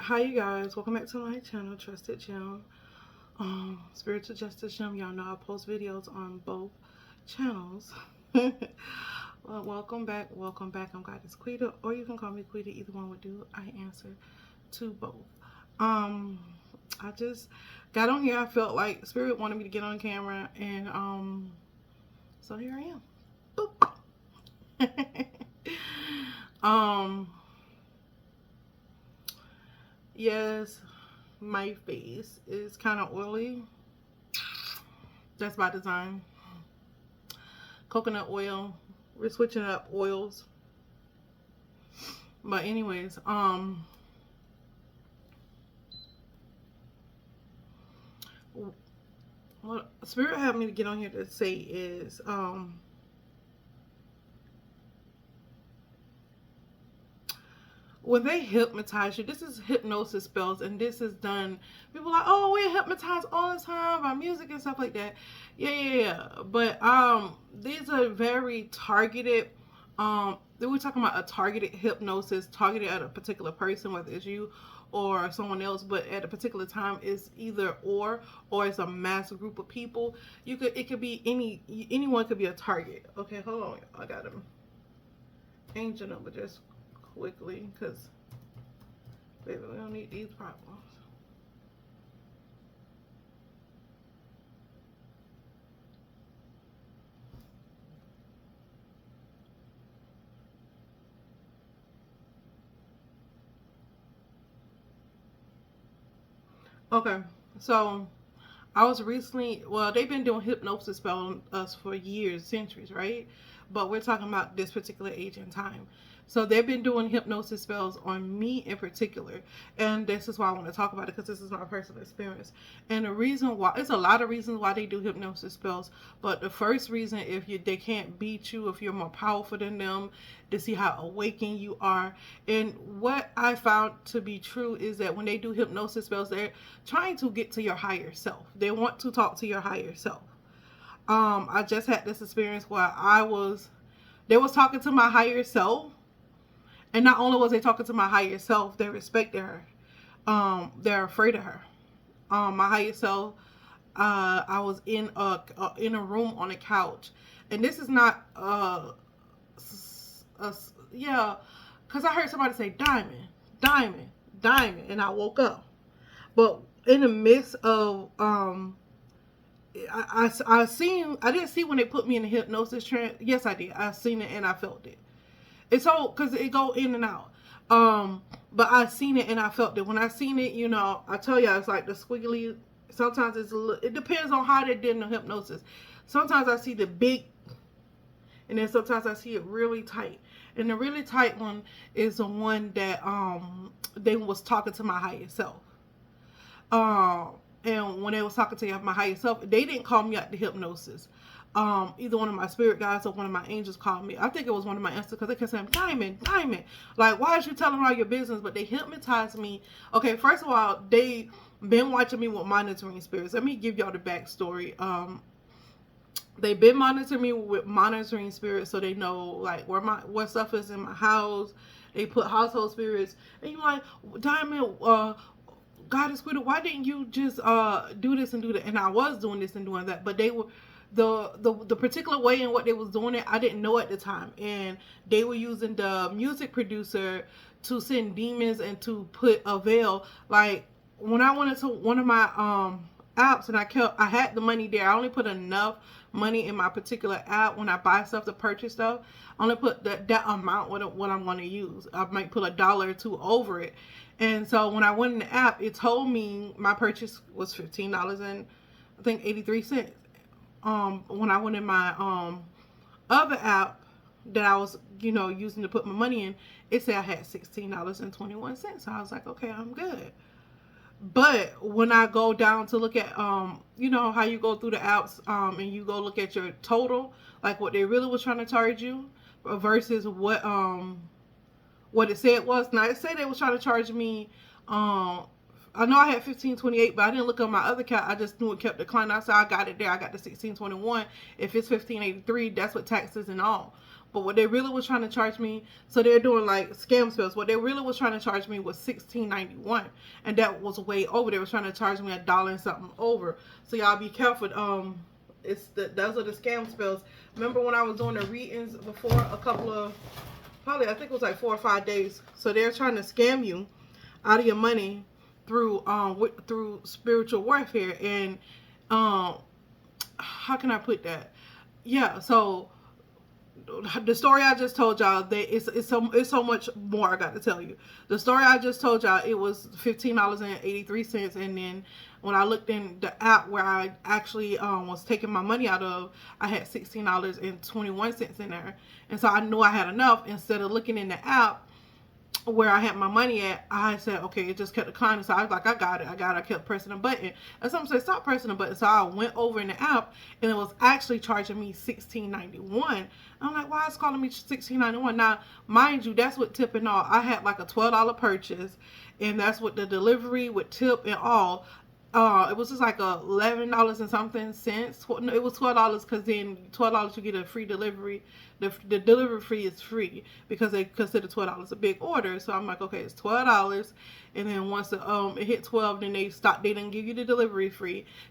Hi you guys, welcome back to my channel, Trusted Gem. Spiritual Justice Gem. Y'all know I post videos on both channels. Well, welcome back. I'm Goddess Quita, or you can call me Quita. Either one would do. I answer to both. I just got on here. I felt like Spirit wanted me to get on camera, and so here I am. Boop. Yes, my face is kind of oily. That's by design. Coconut oil. We're switching up oils. But anyways, what Spirit had me to get on here to say is, when they hypnotize you, this is hypnosis spells, and this is done. People are like, oh, we're hypnotized all the time by music and stuff like that. Yeah. But these are very targeted. We're talking about a targeted hypnosis, targeted at a particular person, whether it's you or someone else. But at a particular time, it's either or it's a mass group of people. It could be anyone could be a target. Okay, hold on, I got them. Angel number just quickly, because baby, we don't need these problems. Okay, so I was recently, well, they've been doing hypnosis spell on us for years, centuries, right? But we're talking about this particular age and time. So they've been doing hypnosis spells on me in particular. And this is why I want to talk about it, because this is my personal experience. And the reason why, it's a lot of reasons why they do hypnosis spells. But the first reason, they can't beat you, if you're more powerful than them, to see how awakened you are. And what I found to be true is that when they do hypnosis spells, they're trying to get to your higher self. They want to talk to your higher self. I just had this experience where they was talking to my higher self. And not only was they talking to my higher self, they respected her. They're afraid of her. My higher self, I was in a room on a couch. And this is not, yeah, because I heard somebody say, diamond, diamond, diamond. And I woke up. But in the midst of, I didn't see when they put me in a hypnosis trance. Yes, I did. I seen it and I felt it. It's all because it go in and out. But I seen it and I felt it. When I seen it, I tell y'all, it's like the squiggly. Sometimes it depends on how they did in the hypnosis. Sometimes I see the big, and then sometimes I see it really tight. And the really tight one is the one that they was talking to my higher self. And when they was talking to my higher self, they didn't call me out the hypnosis. Either one of my spirit guides or one of my angels called me. I think it was one of my ancestors, because they kept saying, diamond, diamond. Like, why is you telling all your business? But they hypnotized me. Okay, first of all, they been watching me with monitoring spirits. Let me give y'all the backstory. They've been monitoring me with monitoring spirits, so they know like what stuff is in my house. They put household spirits. And you're like, diamond, Goddess Quita, why didn't you just do this and do that? And I was doing this and doing that, but they were the particular way in what they was doing it, I didn't know at the time. And they were using the music producer to send demons and to put a veil. Like when I went into one of my apps and I had the money there, I only put enough money in my particular app when I buy stuff to purchase stuff. I only put that amount what I'm going to use. I might put $1 or $2 over it. And so when I went in the app, it told me my purchase was $15 and I think 83 cents. When I went in my other app that I was using to put my money in, it said I had $16.21. So I was like, okay, I'm good. But when I go down to look at how you go through the apps and you go look at your total, like what they really was trying to charge you versus what it said was. Now it said they was trying to charge me I know I had 15.28, but I didn't look at my other account. I just knew it kept declining. I said I got it there. I got the 16.21. If it's 15.83, that's what taxes and all. But what they really was trying to charge me, so they're doing like scam spells. What they really was trying to charge me was $16.91, and that was way over. They was trying to charge me $1 and something over. So y'all be careful. Those are the scam spells. Remember when I was doing the readings before, a couple of, probably I think it was like 4 or 5 days. So they're trying to scam you out of your money through through spiritual warfare. And how can I put that? Yeah, so the story I just told y'all, that it's so much more I got to tell you. The story I just told y'all, it was $15.83, and then when I looked in the app where I actually was taking my money out of, I had $16.21 in there, and so I knew I had enough. Instead of looking in the app where I had my money at, I said, okay, it just kept declining. So I was like, I got it. I kept pressing a button. And someone said, stop pressing the button. So I went over in the app, and it was actually charging me $16.91. I'm like, why is it calling me $16.91? Now, mind you, that's with tip and all. I had like a $12 purchase, and that's with the delivery, with tip and all. It was just like $11 and something cents. It was $12 because then $12 you get a free delivery. The delivery fee is free because they consider $12 a big order. So I'm like, okay, it's $12, and then once it hit 12, then they didn't give you the delivery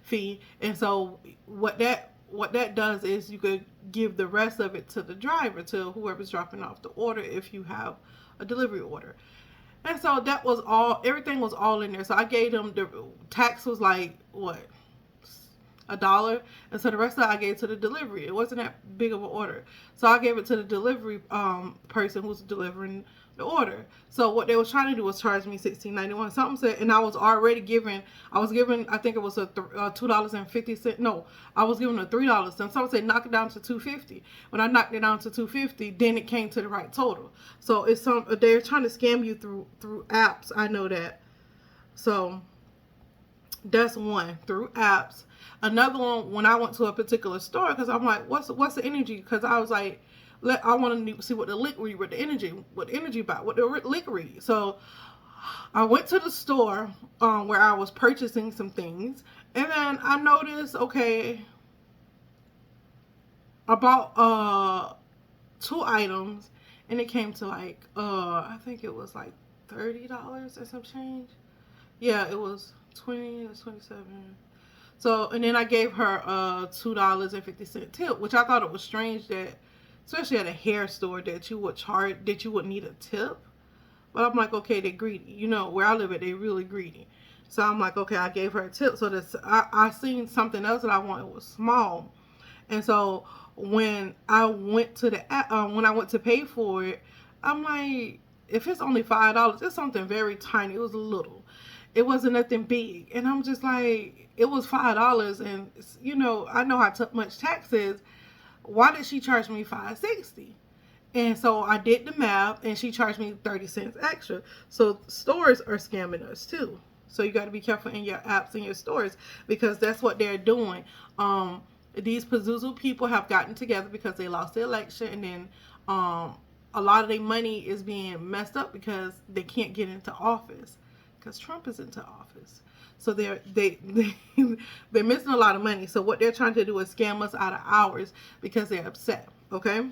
fee. And so what that does is you could give the rest of it to the driver, to whoever's dropping off the order, if you have a delivery order. And so that was all, everything was all in there. So I gave them, the tax was like, what, $1? And so the rest of it I gave to the delivery. It wasn't that big of an order. So I gave it to the delivery person who's delivering the order. So what they was trying to do was charge me $16.91. Something said, and I was given, I think it was a $2.50. No, I was given a $3. And someone said, knock it down to $2.50. When I knocked it down to $2.50, then it came to the right total. So they're trying to scam you through apps. I know that. So that's one, through apps. Another one, when I went to a particular store, because I'm like, what's the energy? Because I was like, I want to see what the energy about, what the liquor read. So I went to the store where I was purchasing some things, and then I noticed, okay, I bought 2 items, and it came to like I think it was like $30 or some change. Yeah, it was 20 or 27. So, and then I gave her a $2.50 tip, which I thought it was strange that, especially at a hair store, that you would need a tip. But I'm like, okay, they're greedy. You know, where I live at, they're really greedy. So I'm like, okay, I gave her a tip. So I seen something else that I wanted. It was small. And so when I went to when I went to pay for it, I'm like, if it's only $5, it's something very tiny. It was little. It wasn't nothing big. And I'm just like, it was $5. And, you know, I know how much tax is. Why did she charge me $5.60? And so I did the math, and she charged me 30 cents extra. So stores are scamming us too. So you got to be careful in your apps and your stores, because that's what they're doing. These Pazuzu people have gotten together because they lost the election, and then a lot of their money is being messed up because they can't get into office because Trump is into office. So they're missing a lot of money. So what they're trying to do is scam us out of ours because they're upset. Okay.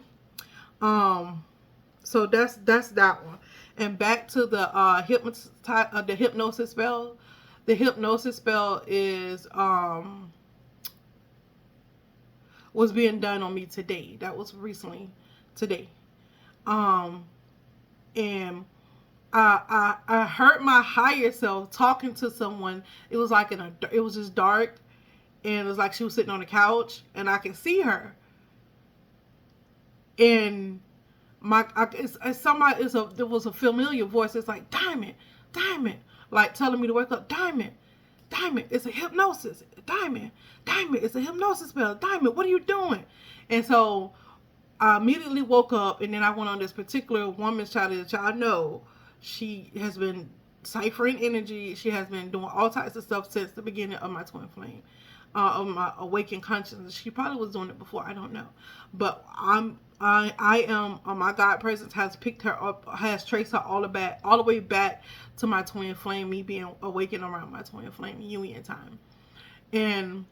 So that's that one. And back to the hypnosis spell. The hypnosis spell is was being done on me today. That was recently today. And I heard my higher self talking to someone. It was like it was just dark, and it was like she was sitting on the couch, and I could see her. And there was a familiar voice. It's like, Diamond, like telling me to wake up. Diamond, it's a hypnosis. Diamond, it's a hypnosis spell. Diamond, what are you doing? And so I immediately woke up, and then I went on this particular woman's channel that y'all know. She has been ciphering energy. She has been doing all types of stuff since the beginning of my twin flame, of my awakened consciousness. She probably was doing it before. I don't know, but I am. My God presence has picked her up, has traced her all the way back to my twin flame. Me being awakened around my twin flame union time, and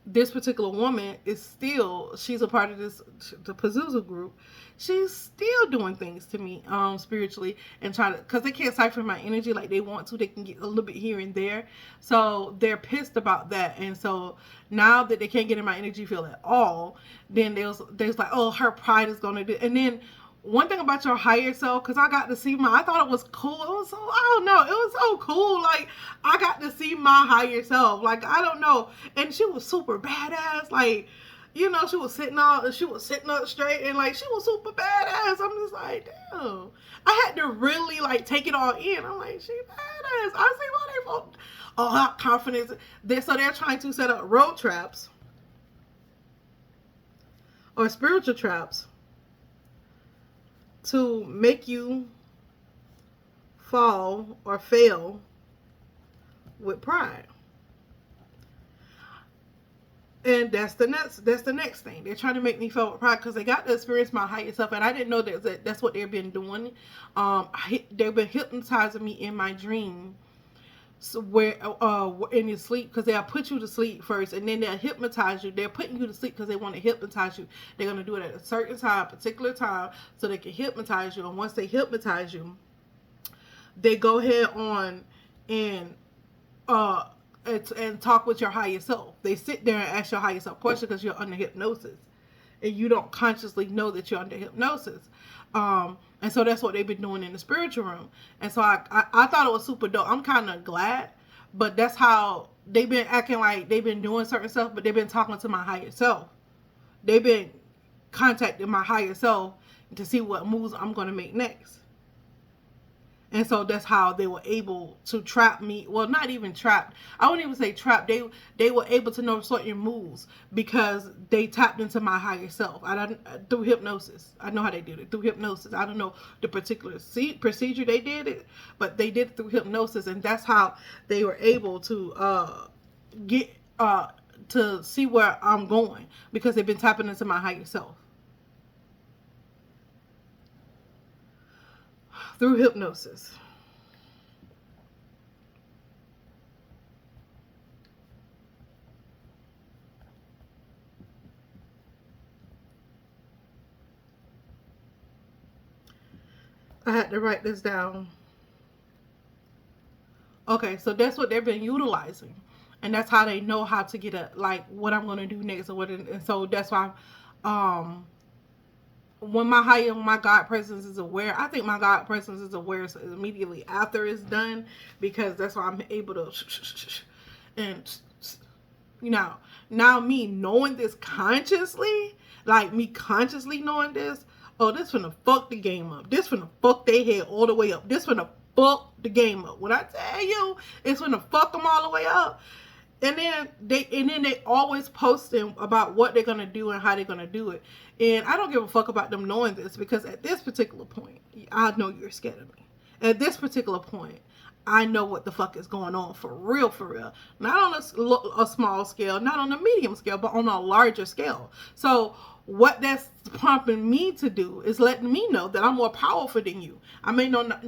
this particular woman is still, she's a part of the Pazuzu group. She's still doing things to me, spiritually, and trying to, because they can't siphon my energy like they want to. They can get a little bit here and there. So they're pissed about that. And so now that they can't get in my energy field at all, then there's like, oh, her pride is going to do. And then one thing about your higher self, because I got to see I thought it was cool. It was so, I don't know, it was so cool. Like, I got to see my higher self. Like, I don't know. And she was super badass. Like, you know, she was sitting up straight, and like, she was super badass. I'm just like, damn. I had to really like take it all in. I'm like, she badass. I see why they want all confidence. So they're trying to set up road traps or spiritual traps to make you fall or fail with pride. And that's the next thing. They're trying to make me fail with pride because they got to experience my higher self, and I didn't know that's what they've been doing. They've been hypnotizing me in my dream. So where in your sleep, because they'll put you to sleep first, and then they'll hypnotize you. They're putting you to sleep because they want to hypnotize you. They're going to do it at a certain time, particular time, so they can hypnotize you. And once they hypnotize you, they go ahead on and talk with your higher self. They sit there and ask your higher self questions because you're under hypnosis, and you don't consciously know that you're under hypnosis. And so that's what they've been doing in the spiritual room. And so I thought it was super dope. I'm kind of glad, but that's how they've been acting, like they've been doing certain stuff, but they've been talking to my higher self. They've been contacting my higher self to see what moves I'm going to make next. And so that's how they were able to trap me. Well, not even trapped. I wouldn't even say trapped. They were able to know certain moves because they tapped into my higher self. Through hypnosis. I know how they did it. Through hypnosis. I don't know the particular procedure they did it, but they did it through hypnosis, and that's how they were able to get to see where I'm going, because they've been tapping into my higher self through hypnosis. I had to write this down. Okay, so that's what they've been utilizing, and that's how they know how to get what I'm going to do next, or what. And so that's why when my God presence is aware, I think my God presence is aware immediately after it's done, because that's why I'm able to, and now me knowing this consciously, like me consciously knowing this, oh, this finna fuck the game up. This finna fuck their head all the way up. This finna fuck the game up. When I tell you, it's finna fuck them all the way up. And then they always posting about what they're gonna do and how they're gonna do it. And I don't give a fuck about them knowing this, because at this particular point, I know you're scared of me. At this particular point, I know what the fuck is going on for real, for real. Not on a small scale, not on a medium scale, but on a larger scale. So what that's prompting me to do is letting me know that I'm more powerful than you. I may not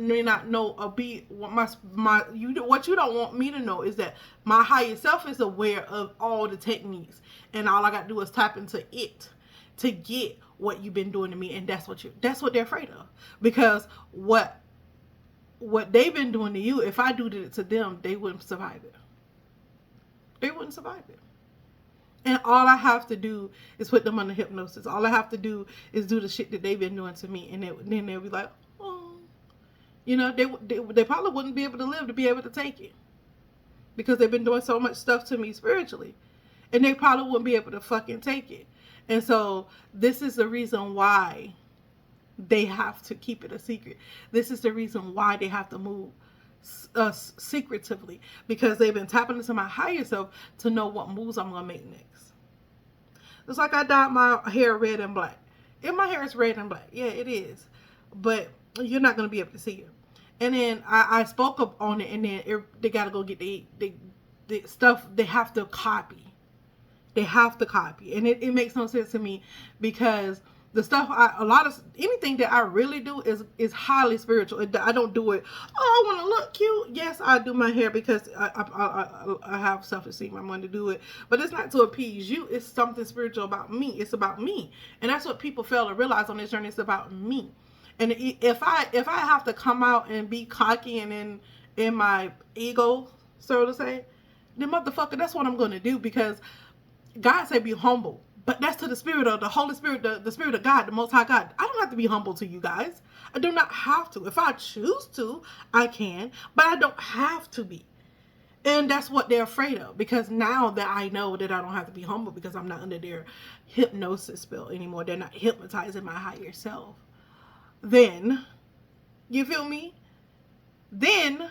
know what you don't want me to know is that my higher self is aware of all the techniques, and all I got to do is tap into it to get what you've been doing to me. And that's what they're afraid of, because what they've been doing to you, if I do it to them, they wouldn't survive it. They wouldn't survive it. And all I have to do is put them under hypnosis. All I have to do is do the shit that they've been doing to me. And then they'll be like, oh, they probably wouldn't be able to live to be able to take it, because they've been doing so much stuff to me spiritually. And they probably wouldn't be able to fucking take it. And so this is the reason why they have to keep it a secret. This is the reason why they have to move secretively, because they've been tapping into my higher self to know what moves I'm gonna make next. It's like I dyed my hair red and black. If my hair is red and black, yeah, it is, but you're not gonna be able to see it. And then I spoke up on it, and then they gotta go get the stuff. They have to copy. They have to copy, and it makes no sense to me, because The stuff anything that I really do is highly spiritual. I don't do it, oh, I want to look cute. Yes, I do my hair because I have self-esteem. I want to do it, but it's not to appease you. It's something spiritual about me. It's about me, and that's what people fail to realize on this journey. It's about me. And if I have to come out and be cocky and in my ego, so to say, then motherfucker, that's what I'm going to do, because God said be humble. But that's to the spirit of the Holy Spirit, the Spirit of God, the Most High God. I don't have to be humble to you guys. I do not have to. If I choose to, I can, but I don't have to be. And that's what they're afraid of, because now that I know that I don't have to be humble because I'm not under their hypnosis spell anymore. They're not hypnotizing my higher self. Then, you feel me? Then,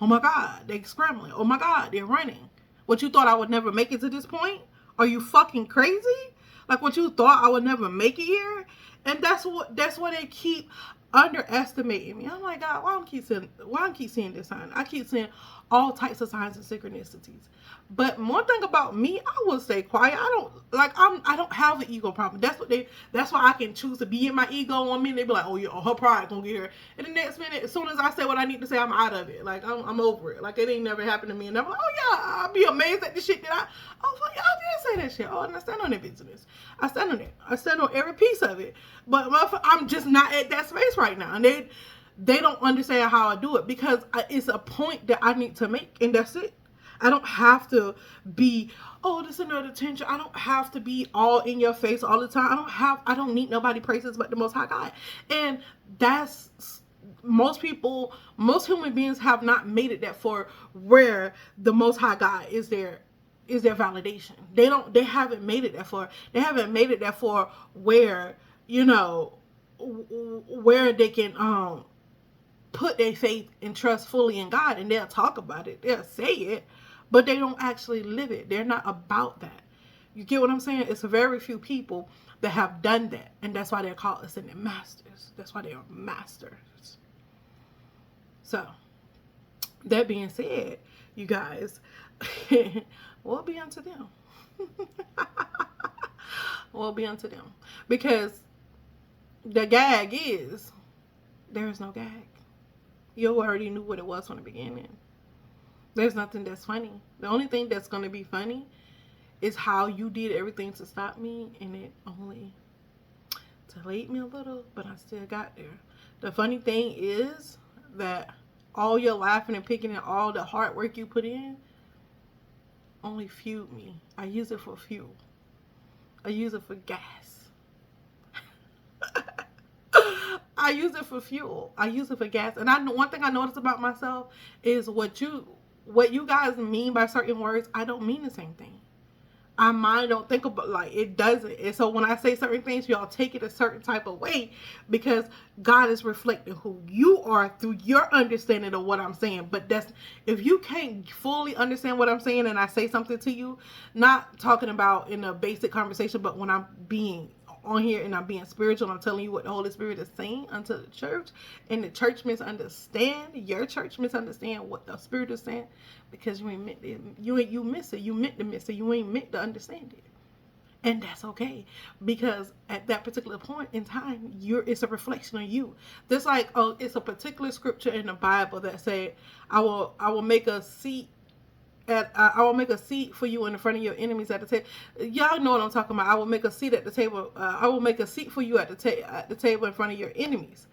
oh my God, they're scrambling. Oh my God, they're running. What, you thought I would never make it to this point? Are you fucking crazy? Like, what, you thought I would never make it here? And that's what they keep underestimating me. I'm like, God, why I keep seeing this sign? I keep seeing all types of signs and synchronicities. But one thing about me, I will stay quiet. I don't have an ego problem. That's why I can choose to be in my ego on me. And they be like, oh yeah, her pride gonna get her. And the next minute, as soon as I say what I need to say, I'm out of it. Like, I'm over it. Like, it ain't never happened to me. And I'm like, oh yeah, I'll be amazed at the shit that oh fuck yeah, I did say that shit. Oh, and I stand on that business. I stand on it. I stand on every piece of it. But I'm just not at that space right now. And they don't understand how I do it, because it's a point that I need to make, and that's it. I don't have to be, oh, this is another attention. I don't have to be all in your face all the time. I don't need nobody praises but the Most High God. And that's, most human beings have not made it that far where the Most High God is their validation. They haven't made it that far. They haven't made it that far where, where they can put their faith and trust fully in God, and they'll talk about it. They'll say it, but they don't actually live it. They're not about that. You get what I'm saying? It's very few people that have done that, and that's why they're called ascended masters. That's why they are masters. So, that being said, you guys, woe be unto them. Woe be unto them. Because the gag is, there is no gag. You already knew what it was from the beginning. There's nothing that's funny. The only thing that's going to be funny is how you did everything to stop me, and it only delayed me a little, but I still got there. The funny thing is that all your laughing and picking and all the hard work you put in only fueled me. I use it for fuel. I use it for gas. I use it for fuel. I use it for gas. And one thing I notice about myself is what you guys mean by certain words, I don't mean the same thing. Our mind don't think about, like, it doesn't. And so when I say certain things, y'all take it a certain type of way, because God is reflecting who you are through your understanding of what I'm saying. But if you can't fully understand what I'm saying and I say something to you, not talking about in a basic conversation, but when I'm being on here and I'm being spiritual, I'm telling you what the Holy Spirit is saying unto the church, and the church misunderstand, your church misunderstand what the Spirit is saying, because you ain't meant it. You miss it. You meant to miss it. You ain't meant to understand it. And that's okay, because at that particular point in time, it's a reflection of you. There's like, it's a particular scripture in the Bible that said, I will make a seat I will make a seat for you in front of your enemies at the table. Y'all know what I'm talking about. I will make a seat at the table. I will make a seat for you at the table in front of your enemies.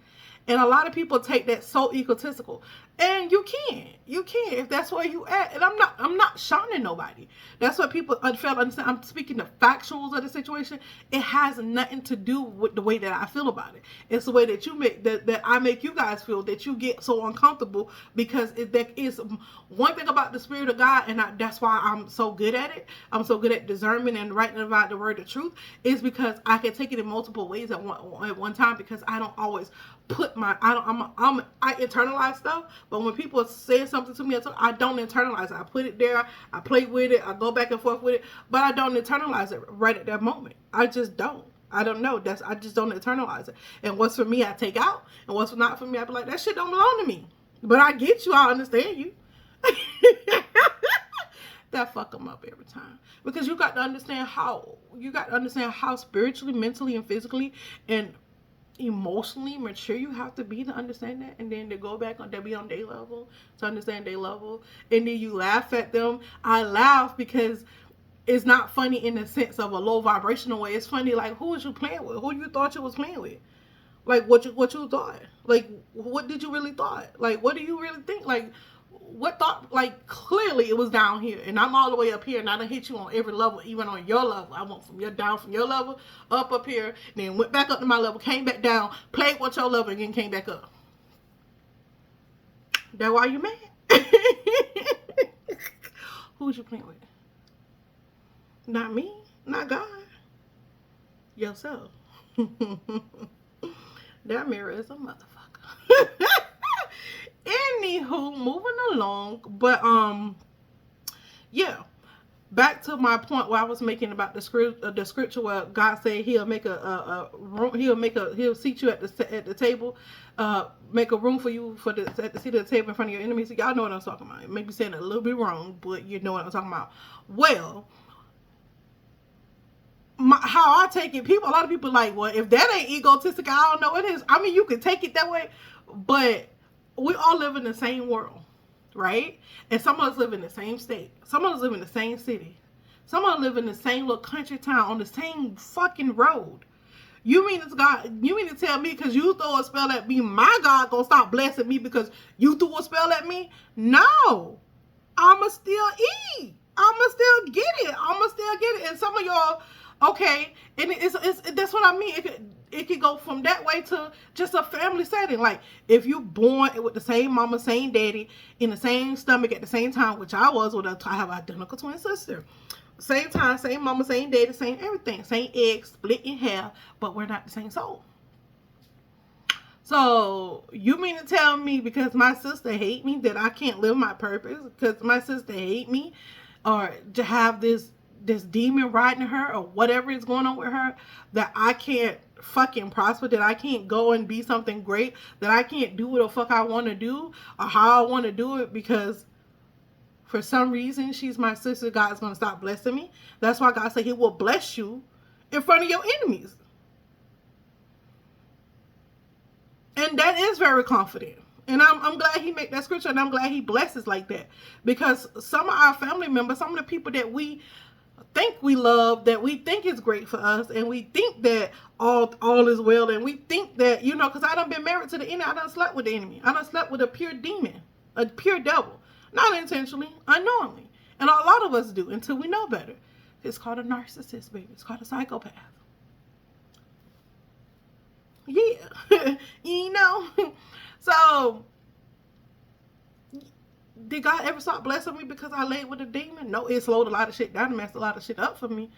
And a lot of people take that so egotistical. And you can if that's where you at. And I'm not shunning nobody. That's what people fail to understand. I'm speaking the factuals of the situation. It has nothing to do with the way that I feel about it. It's the way that that I make you guys feel, that you get so uncomfortable, because that is one thing about the Spirit of God, and that's why I'm so good at it. I'm so good at discernment and writing about the word of truth, is because I can take it in multiple ways at one time, because I don't always put I internalize stuff, but when people say something to me, I don't internalize it. I put it there, I play with it, I go back and forth with it, but I don't internalize it right at that moment. I just don't. I don't know. I just don't internalize it. And what's for me, I take out, and what's not for me, I be like, that shit don't belong to me. But I get you. I understand you. that fuck them up every time. Because you got to understand how spiritually, mentally, and physically and emotionally mature you have to be to understand that, and then to go back on, to be on their level, to understand their level, and then you laugh at them. I laugh because it's not funny in the sense of a low vibrational way. It's funny like, who was you playing with? Who you thought you was playing with? Like, what you thought? Like, what did you really thought? Like, what do you really think? Like, what thought? Like, clearly it was down here, and I'm all the way up here, and I done hit you on every level, even on your level. I went from your level, up here, and then went back up to my level, came back down, played with your level, and then came back up. That why you mad? Who's you playing with? Not me, not God, yourself. That mirror is a motherfucker. Anywho, moving along, but yeah, back to my point where I was making about the scripture where God said He'll make a room, He'll seat you at the table, make a room for you at the seat of the table in front of your enemies. Y'all know what I'm talking about. Maybe saying it a little bit wrong, but you know what I'm talking about. Well, how I take it, a lot of people like, well, if that ain't egotistic, I don't know what it is. I mean, you can take it that way, but we all live in the same world, right? And some of us live in the same state. Some of us live in the same city. Some of us live in the same little country town on the same fucking road. You mean to tell me because you throw a spell at me, my God gonna stop blessing me because you threw a spell at me? No. I'ma still eat. I'ma still get it. And some of y'all, okay, and it's that's what I mean. It could go from that way to just a family setting. Like, if you born with the same mama, same daddy, in the same stomach at the same time, which I was, I have an identical twin sister. Same time, same mama, same daddy, same everything. Same egg, split in half, but we're not the same soul. So, you mean to tell me because my sister hate me that I can't live my purpose? Because my sister hate me? Or to have this demon riding her or whatever is going on with her, that I can't fucking prosper, that I can't go and be something great, that I can't do what the fuck I want to do or how I want to do it because for some reason she's my sister, God's going to stop blessing me? That's why God said He will bless you in front of your enemies. And that is very confident. And I'm glad He made that scripture, and I'm glad He blesses like that. Because some of our family members, some of the people that we think we love, that we think is great for us, and we think that all is well, and we think that, you know, because I done been married to the enemy. I done slept with the enemy. I done slept with a pure demon, a pure devil. Not intentionally, unknowingly. And a lot of us do until we know better. It's called a narcissist, baby. It's called a psychopath. Yeah. You know? So, did God ever stop blessing me because I laid with a demon? No, it slowed a lot of shit down and messed a lot of shit up for me.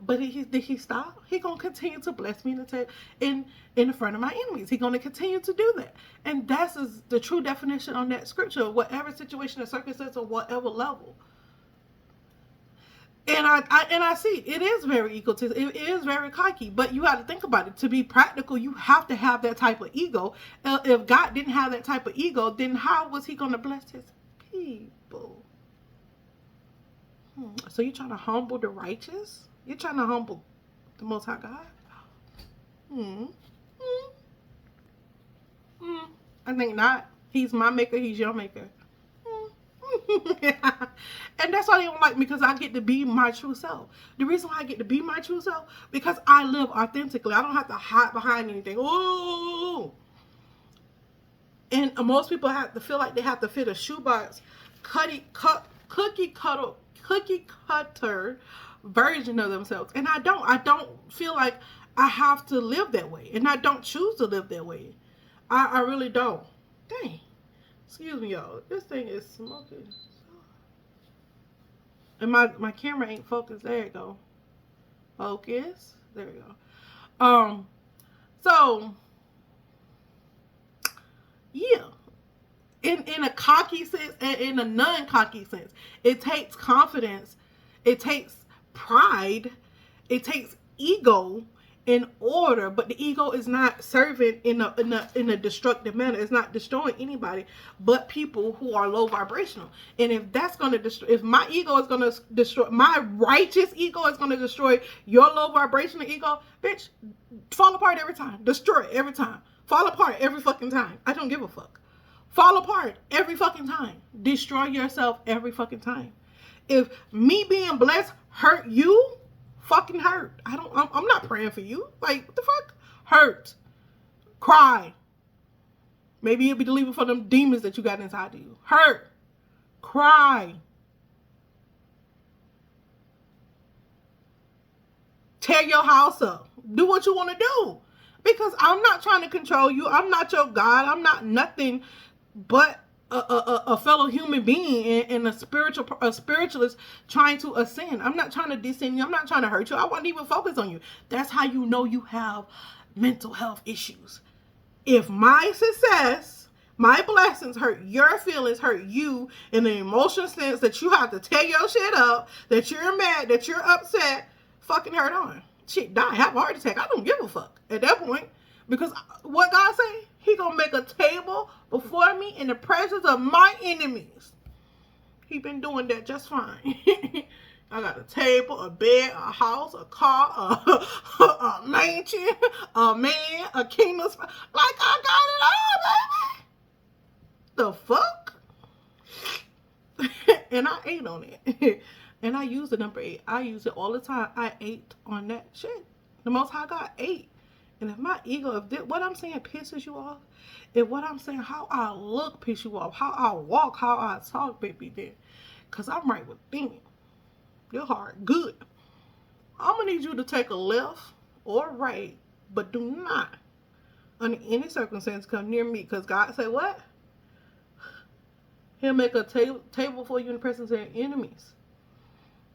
But did He stop? He gonna continue to bless me in front of my enemies. He gonna continue to do that. And that's the true definition on that scripture, whatever situation or circumstance or whatever level. And I see it is very egotistic. It is very cocky. But you have to think about it. To be practical, you have to have that type of ego. If God didn't have that type of ego, then how was He going to bless His people? So you're trying to humble the righteous? You're trying to humble the Most High God? I think not. He's my maker. He's your maker. And that's why they don't like me, because I get to be my true self. The reason why I get to be my true self, because I live authentically. I don't have to hide behind anything. Ooh. And most people have to feel like they have to fit a shoebox cookie cutter version of themselves. And I don't feel like I have to live that way. And I don't choose to live that way. I really don't. Dang. Excuse me, y'all. This thing is smoking. And my camera ain't focused. There you go. Focus. There you go. So, yeah. In a cocky sense and in a non-cocky sense, it takes confidence. It takes pride. It takes ego in order, but the ego is not serving in a destructive manner. It's not destroying anybody but people who are low vibrational. And if that's going to destroy, if my ego is going to destroy, my righteous ego is going to destroy your low vibrational ego, bitch, fall apart every time, destroy it every time, fall apart every fucking time. I don't give a fuck. Fall apart every fucking time, destroy yourself every fucking time. If me being blessed hurt you, fucking hurt. I'm not praying for you. Like, what the fuck? Hurt. Cry. Maybe you'll be delivered from them demons that you got inside of you. Hurt. Cry. Tear your house up. Do what you want to do. Because I'm not trying to control you. I'm not your God. I'm not nothing but a fellow human being and a spiritualist trying to ascend. I'm not trying to descend you. I'm not trying to hurt you. I wasn't even focused on you. That's how you know you have mental health issues. If my success, my blessings hurt your feelings, hurt you in the emotional sense that you have to tear your shit up, that you're mad, that you're upset, fucking hurt on. Shit, die, have a heart attack. I don't give a fuck at that point. Because what God say? He gonna make a table before me in the presence of my enemies. He been doing that just fine. I got a table, a bed, a house, a car, a mansion, a man, a kingdom. Like, I got it all, baby. The fuck? And I ate on it. And I use the number 8. I use it all the time. I ate on that shit. The Most High God ate. And if my ego, if what I'm saying pisses you off, if what I'm saying, how I look piss you off, how I walk, how I talk, baby, then, because I'm right within your heart, good. I'm going to need you to take a left or right, but do not, under any circumstance, come near me, because God said what? He'll make a table for you in the presence of your enemies.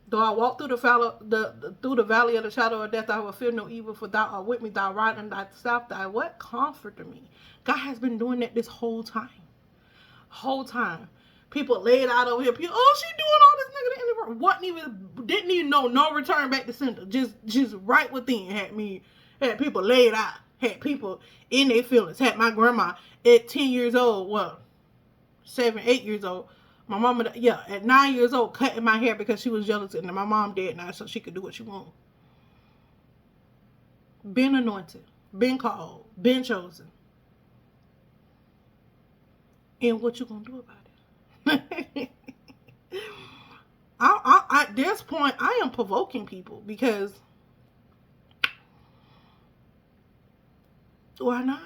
Though I walk through the valley of the shadow of death, I will fear no evil, for thou art with me, thy rod and thy staff, thy what? Comforter me. God has been doing that this whole time. Whole time. People laid out over here. People, oh, she doing all this nigga in the room. Didn't even know no return back to sender. Just right within had people laid out. Had people in their feelings. Had my grandma at 10 years old, 7, 8 years old. My mama, at 9 years old, cutting my hair because she was jealous, and my mom dead now, so she could do what she want. Been anointed, been called, been chosen. And what you gonna do about it? At this point, I am provoking people because why not?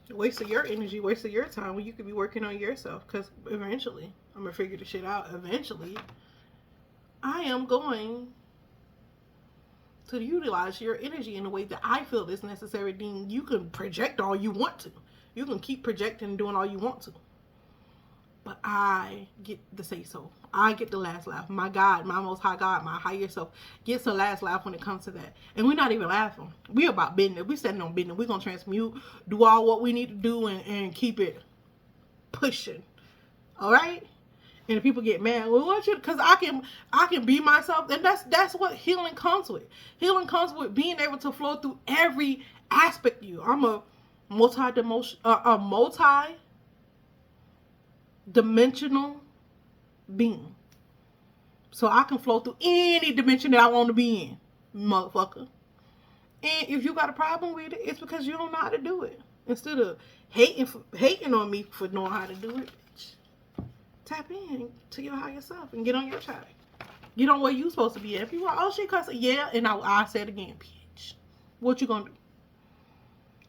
Wasting your energy, wasting your time when you could be working on yourself. Because eventually, I'm going to figure the shit out. Eventually, I am going to utilize your energy in a way that I feel is necessary. Then you can project all you want to. You can keep projecting and doing all you want to. But I get the say so. I get the last laugh. My God, my Most High God, my higher self gets the last laugh when it comes to that. And we're not even laughing. We're about business. We're standing on business. We're going to transmute, do all what we need to do, and keep it pushing. All right? And if people get mad, well, what you? Because I can be myself, and that's what healing comes with. Healing comes with being able to flow through every aspect of you. I'm a multi-dimensional being. So I can flow through any dimension that I want to be in, motherfucker. And if you got a problem with it, it's because you don't know how to do it. Instead of hating on me for knowing how to do it, tap in to your higher self and get on your track. Get on where you supposed to be at. If you want, oh, she cuss, yeah, and I say it again, bitch. What you gonna do?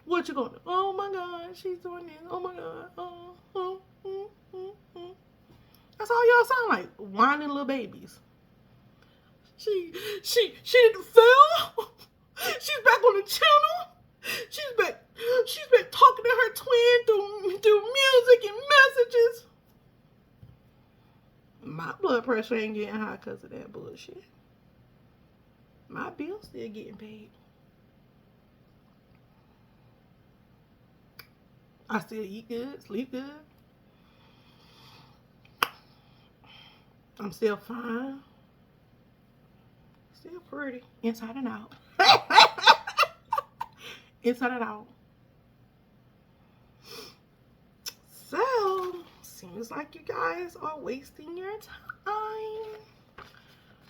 What you gonna do? Oh my God, she's doing this. Oh my God. That's all y'all sound like, whining little babies. She didn't fail. She's back on the channel. She's back talking to her twin through music and messages. My blood pressure ain't getting high because of that bullshit. My bill's still getting paid. I still eat good, sleep good. I'm still fine. Still pretty. Inside and out. Inside and out. So, seems like you guys are wasting your time.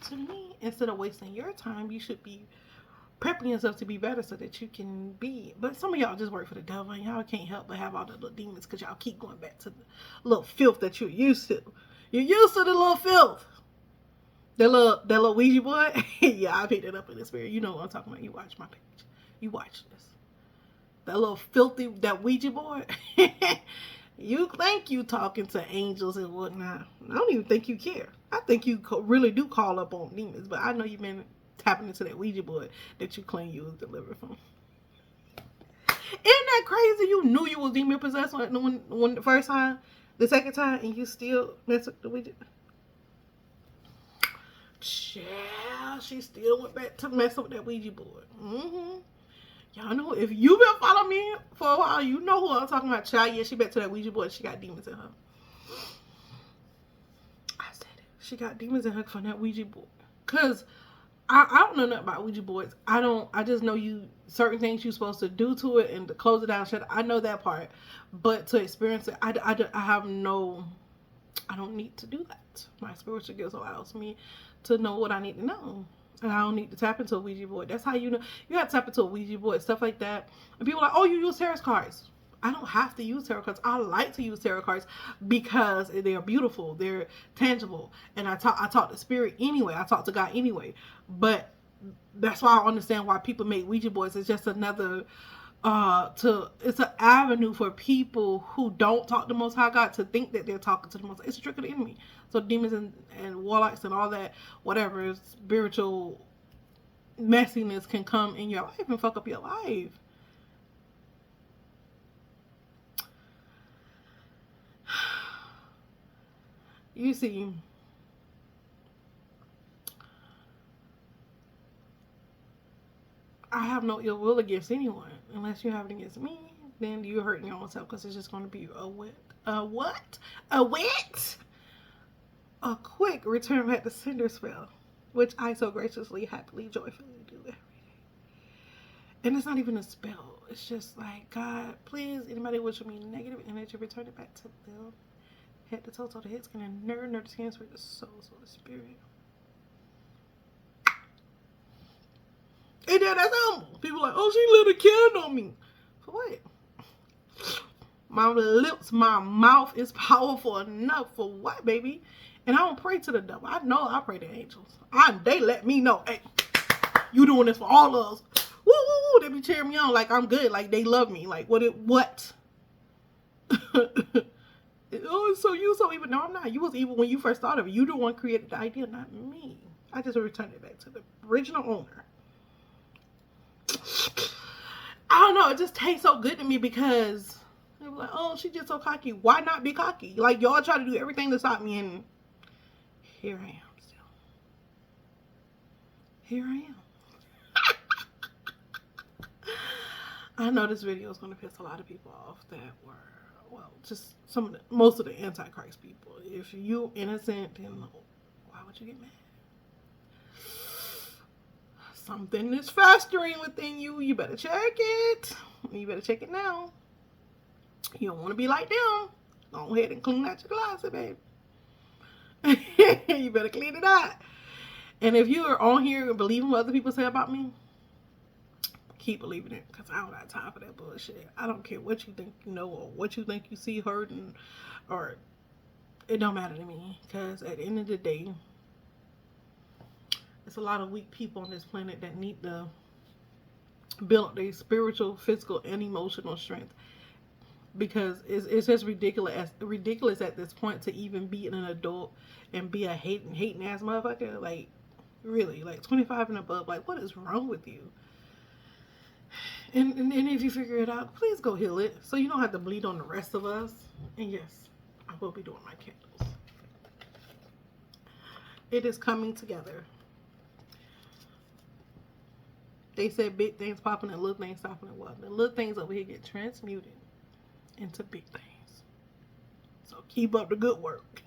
To me, instead of wasting your time, you should be prepping yourself to be better so that you can be. But some of y'all just work for the devil, and y'all can't help but have all the little demons because y'all keep going back to the little filth that you're used to. You're used to the little filth. That little Ouija board. Yeah, I picked it up in the spirit. You know what I'm talking about. You watch my page. You watch this. That little filthy, that Ouija board. You think you talking to angels and whatnot. I don't even think you care. I think you really do call up on demons, but I know you've been tapping into that Ouija board that you claim you was delivered from. Isn't that crazy? You knew you was demon possessed when the first time, the second time, and you still mess with the Ouija. Yeah, she still went back to mess with that Ouija board. Y'all know, if you've been following me for a while, you know who I'm talking about. Child, yeah, she back to that Ouija board. She got demons in her. I said it. She got demons in her from that Ouija board. Because I don't know nothing about Ouija boards. I just know certain things you're supposed to do to it and to close it down. I know that part. But to experience it, I don't need to do that. My spiritual gifts allows me to know what I need to know. And I don't need to tap into a Ouija board. That's how you know. You have to tap into a Ouija board, stuff like that. And people are like, oh, you use tarot cards. I don't have to use tarot cards. I like to use tarot cards because they're beautiful. They're tangible. And I talk to spirit anyway. I talk to God anyway. But that's why I understand why people make Ouija boards. It's just another... it's an avenue for people who don't talk to the Most High God to think that they're talking to the Most High. It's a trick of the enemy. So demons and warlocks and all that, whatever, spiritual messiness can come in your life and fuck up your life. You see, I have no ill will against anyone. Unless you have it against me, then you're hurting your own self because it's just going to be a quick return back to sender spell, which I so graciously, happily, joyfully do every day. And it's not even a spell. It's just like, God, please, anybody wishing me negative energy, return it back to them. Head to toe, toe to head, skin and nerve to skin, spirit to soul, soul to spirit. And then that's humble. People are like, oh, she lit a candle on me. For what? My lips, my mouth is powerful enough for what, baby? And I don't pray to the devil. I know I pray to angels. They let me know, hey, you doing this for all of us. Woo, woo, woo. They be cheering me on like I'm good. Like they love me. Like what? Oh, so you so evil. No, I'm not. You was evil when you first thought of it. You the one created the idea, not me. I just returned it back to the original owner. I don't know. It just tastes so good to me because they were like, oh, she just so cocky. Why not be cocky? Like y'all try to do everything to stop me, and here I am still. Here I am. I know this video is going to piss a lot of people off that were, well, just most of the Antichrist people. If you innocent, then why would you get mad? Something is festering within you. You better check it. You better check it now. You don't want to be like them. Go ahead and clean out your closet, baby. You better clean it out. And if you are on here and believing what other people say about me, keep believing it, because I don't got time for that bullshit. I don't care what you think you know or what you think you see, heard, or it don't matter to me, because at the end of the day, it's a lot of weak people on this planet that need to build up their spiritual, physical, and emotional strength, because it's just ridiculous at this point to even be an adult and be a hating ass motherfucker. Like, really, like 25 and above, like what is wrong with you? And if you figure it out, please go heal it so you don't have to bleed on the rest of us. And yes, I will be doing my candles. It is coming together. They said big things popping and little things stopping and what? The little things over here get transmuted into big things. So keep up the good work.